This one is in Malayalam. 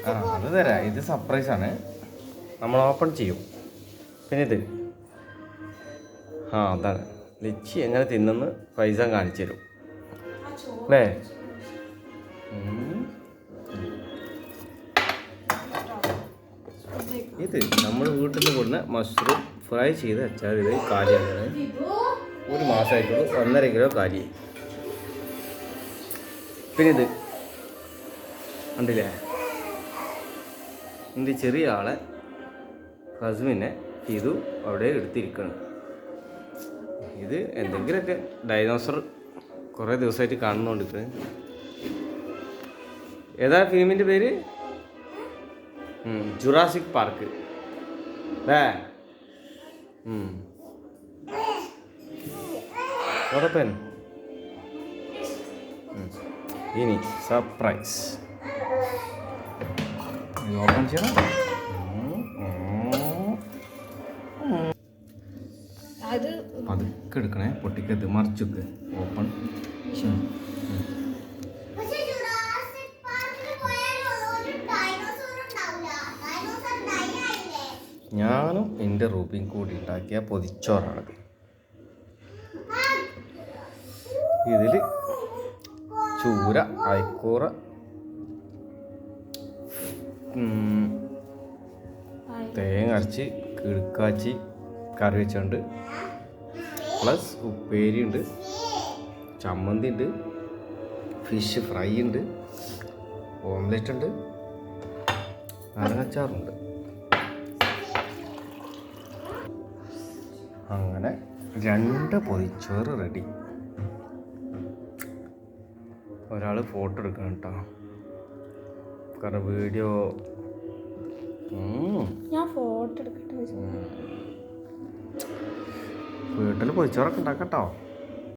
അത് തരാം. ഇത് സർപ്രൈസാണ്, നമ്മൾ ഓപ്പൺ ചെയ്യും. പിന്നെ ഇത് അതാണ് ലിച്ചി എങ്ങനെ തിന്നെന്ന് ഫൈസാൻ കാണിച്ചു തരും അല്ലേ. ഇത് നമ്മൾ വീട്ടിൽ നിന്ന് കൊടുക്കുന്ന മഷ്റൂം ഫ്രൈ ചെയ്ത് വെച്ചാൽ ഇത് കാലിയാണ്. 1 മാസമായിട്ടുള്ളൂ, 1.5 കിലോ കാലിയായി. പിന്നെ ഇത് കണ്ടില്ലേ, എൻ്റെ ചെറിയ ആളെ ഹസ്ബൻഡിനെ ഇത് അവിടെ എടുത്തിരിക്കണം. ഇത് എന്തെങ്കിലുമൊക്കെ ഡൈനോസർ കുറേ ദിവസമായിട്ട് കാണുന്നുണ്ട്. ഏതാ ഫിലിമിൻ്റെ പേര്? ജുറാസിക് പാർക്ക് അല്ലേ. ഉറപ്പൻ. ഇനി സർപ്രൈസ് ഓപ്പൺ ചെയ്യണം. പതുക്കെ എടുക്കണേ, പൊട്ടിക്കത് മറിച്ചൊക്കെ. ഓപ്പൺ. ഞാനും എൻ്റെ റൂബിയും കൂടി ഉണ്ടാക്കിയ പൊതിച്ചോറാണത്. ഇതിൽ ചൂര, അയക്കൂറ, തേങ്ങ അരച്ച് കിടുക്കാച്ചി കറി വെച്ചുണ്ട്, പ്ലസ് ഉപ്പേരി ഉണ്ട്, ചമ്മന്തി ഉണ്ട്, ഫിഷ് ഫ്രൈ ഉണ്ട്, ഓംലെറ്റ് ഉണ്ട്, നാരങ്ങാച്ചാറുണ്ട്. അങ്ങനെ 2 പൊതിച്ചോറ് റെഡി. ഒരാൾ ഫോട്ടോ എടുക്കണം കേട്ടോ, കാരണം വീഡിയോ. ഞാൻ ഫോട്ടോ എടുക്കട്ടെ. വീട്ടിൽ പൊതിച്ചോറൊക്കെ ഉണ്ടാക്കട്ടോ.